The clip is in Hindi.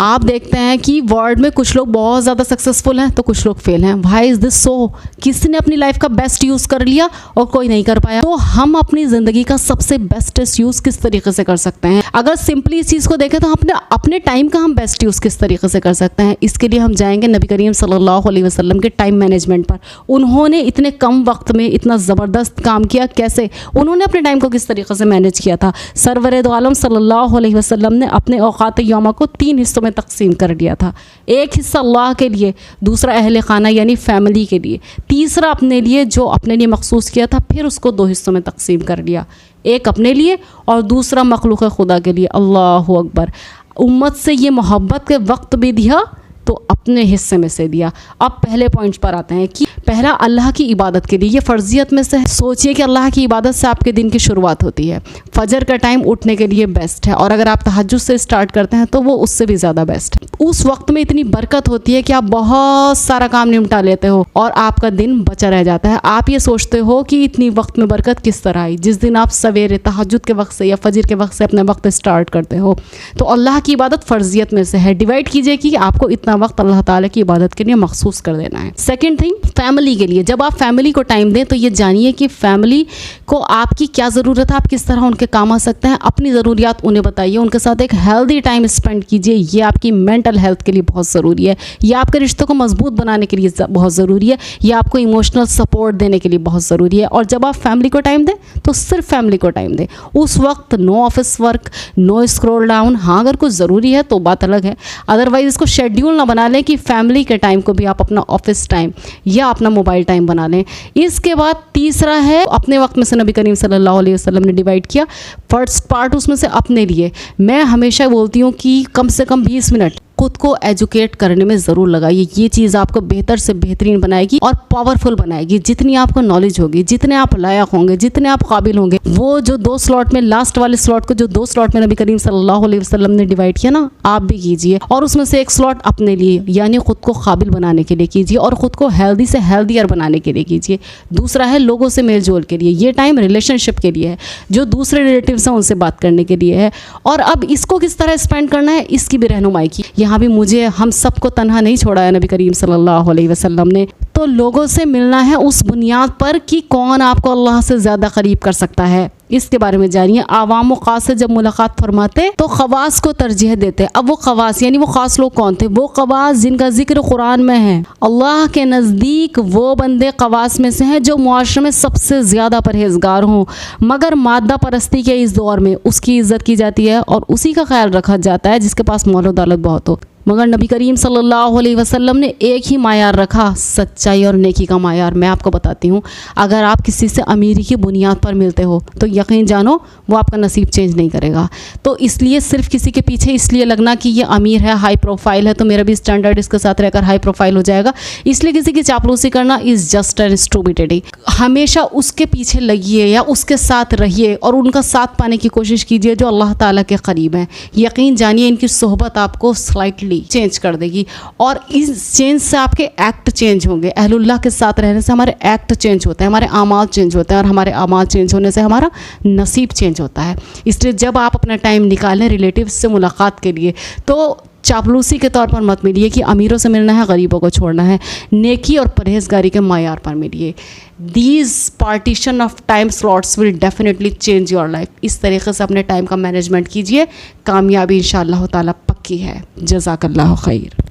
आप देखते हैं कि वर्ल्ड में कुछ लोग बहुत ज़्यादा सक्सेसफुल हैं तो कुछ लोग फेल हैं। Why is this so? किसी ने अपनी लाइफ का बेस्ट यूज़ कर लिया और कोई नहीं कर पाया। तो हम अपनी ज़िंदगी का सबसे बेस्टेस्ट यूज़ किस तरीके से कर सकते हैं? अगर सिंपली इस चीज़ को देखें तो अपने टाइम का हम बेस्ट यूज़ किस तरीके से कर सकते हैं, इसके लिए हम जाएंगे नबी करीम सल्लल्लाहु अलैहि वसल्लम के टाइम मैनेजमेंट पर। उन्होंने इतने कम वक्त में इतना ज़बरदस्त काम किया, कैसे उन्होंने अपने टाइम को किस तरीके से मैनेज किया था। सरवरे दो आलम सल्लल्लाहु अलैहि वसल्लम ने अपने औकात यौमा को 3 हिस्सों में तकसीम कर दिया था। एक हिस्सा अल्लाह के लिए, दूसरा अहले खाना यानी फैमिली के लिए, तीसरा अपने लिए जो अपने लिए मखसूस किया था, फिर उसको 2 हिस्सों में तकसीम कर दिया, एक अपने लिए और दूसरा मखलूक खुदा के लिए। अल्लाहु अकबर। उम्मत से ये मोहब्बत के वक्त भी दिया तो अपने हिस्से में से दिया। अब पहले पॉइंट पर आते हैं कि पहला अल्लाह की इबादत के लिए, ये फ़र्जियत में से है। सोचिए कि अल्लाह की इबादत से आपके दिन की शुरुआत होती है। फजर का टाइम उठने के लिए बेस्ट है और अगर आप तहज्जुद से स्टार्ट करते हैं तो वो उससे भी ज़्यादा बेस्ट है। उस वक्त में इतनी बरकत होती है कि आप बहुत सारा काम निपटा लेते हो और आपका दिन बचा रह जाता है। आप ये सोचते हो कि इतनी वक्त में बरकत किस तरह आई। जिस दिन आप सवेरे तहज्जुद के वक्त से या फजर के वक्त से अपना वक्त स्टार्ट करते हो तो अल्लाह की इबादत फ़र्जियत में से है। डिवाइड कीजिए कि आपको इतना वक्त अल्लाह ताला की इबादत के लिए मखसूस कर देना है। सेकंड थिंग, फैमिली के लिए। जब आप फैमिली को टाइम दें तो ये जानिए कि फैमिली को आपकी क्या ज़रूरत है, आप किस तरह उनके काम आ सकते हैं, अपनी ज़रूरियात उन्हें बताइए, उनके साथ एक हेल्दी टाइम स्पेंड कीजिए। ये आपकी मेंटल हेल्थ के लिए बहुत ज़रूरी है, ये आपके रिश्तों को मजबूत बनाने के लिए बहुत ज़रूरी है, ये आपको इमोशनल सपोर्ट देने के लिए बहुत ज़रूरी है। और जब आप फैमिली को टाइम दें तो सिर्फ फैमिली को टाइम दें। उस वक्त no office work, no scroll down. हाँ, अगर कुछ ज़रूरी है तो बात अलग है, अदरवाइज़ इसको शेड्यूल ना बना लें कि फैमिली के टाइम को भी आप अपना ऑफिस टाइम या अपना मोबाइल टाइम बना लें। इसके बाद तीसरा है, अपने वक्त में से नबी करीम सल्लल्लाहु अलैहि वसल्लम ने डिवाइड किया। फर्स्ट पार्ट उसमें से अपने लिए। मैं हमेशा बोलती हूँ कि कम से कम 20 मिनट खुद को एजुकेट करने में ज़रूर लगाइए। ये चीज़ आपको बेहतर से बेहतरीन बनाएगी और पावरफुल बनाएगी। जितनी आपको नॉलेज होगी, जितने आप लायक होंगे, जितने आप काबिल होंगे, वो जो 2 स्लॉट में, लास्ट वाले स्लॉट को जो 2 स्लॉट में नबी करीम सल्लल्लाहु अलैहि वसल्लम ने डिवाइड किया ना, आप भी कीजिए। और उसमें से एक स्लॉट अपने लिए यानी खुद को काबिल बनाने के लिए कीजिए और ख़ुद को हेल्दी से हेल्दियर बनाने के लिए कीजिए। दूसरा है लोगों से मेल जोल के लिए। ये टाइम रिलेशनशिप के लिए है, जो दूसरे रिलेटिव्स हैं उनसे बात करने के लिए है। और अब इसको किस तरह स्पेंड करना है इसकी भी रहनुमाई की। यहाँ भी मुझे, हम सबको तन्हा नहीं छोड़ा है नबी करीम सल्लल्लाहु अलैहि वसल्लम ने। तो लोगों से मिलना है उस बुनियाद पर कि कौन आपको अल्लाह से ज़्यादा करीब कर सकता है, इसके बारे में जानिए। आवाम व ख़ास से जब मुलाकात फरमाते तो ख़वास को तरजीह देते। अब वो ख़वास यानी वो ख़ास लोग कौन थे? वो ख़वास जिनका जिक्र कुरान में है। अल्लाह के नज़दीक वो बंदे ख़वास में से हैं जो मुआशरे में सबसे ज़्यादा परहेज़गार हों, मगर मादा परस्ती के इस दौर में उसकी इज़्ज़त की जाती है और उसी का ख्याल रखा जाता है जिसके पास मौल दौलत बहुत हो। मगर नबी करीम सल्लल्लाहु अलैहि वसल्लम ने एक ही मायार रखा, सच्चाई और नेकी का मायार। मैं आपको बताती हूँ, अगर आप किसी से अमीरी की बुनियाद पर मिलते हो तो यकीन जानो वो आपका नसीब चेंज नहीं करेगा। तो इसलिए सिर्फ किसी के पीछे इसलिए लगना कि ये अमीर है, हाई प्रोफाइल है, तो मेरा भी स्टैंडर्ड इसके साथ रहकर हाई प्रोफाइल हो जाएगा, इसलिए किसी की चापलूसी करना इज़ जस्ट एन स्टूपिडिटी। हमेशा उसके पीछे लगिए या उसके साथ रहिए और उनका साथ पाने की कोशिश कीजिए जो अल्लाह ताला के करीब हैं। यकीन जानिए इनकी सोहबत आपको स्लाइटली चेंज कर देगी और इस चेंज से आपके एक्ट चेंज होंगे। अहलुल्लाह के साथ रहने से हमारे एक्ट चेंज होते हैं, हमारे आमाल चेंज होते हैं और हमारे आमाल चेंज होने से हमारा नसीब चेंज होता है। इसलिए जब आप अपना टाइम निकालें रिलेटिव्स से मुलाकात के लिए तो चापलूसी के तौर पर मत मिलिए कि अमीरों से मिलना है, गरीबों को छोड़ना है। नेकी और परहेजगारी के मायार पर मिलिए। These partition of time slots will definitely change your life. इस तरीके से अपने टाइम का मैनेजमेंट कीजिए, कामयाबी इंशाअल्लाह ताला पक्की है। जज़ाकल्लाहु खैर।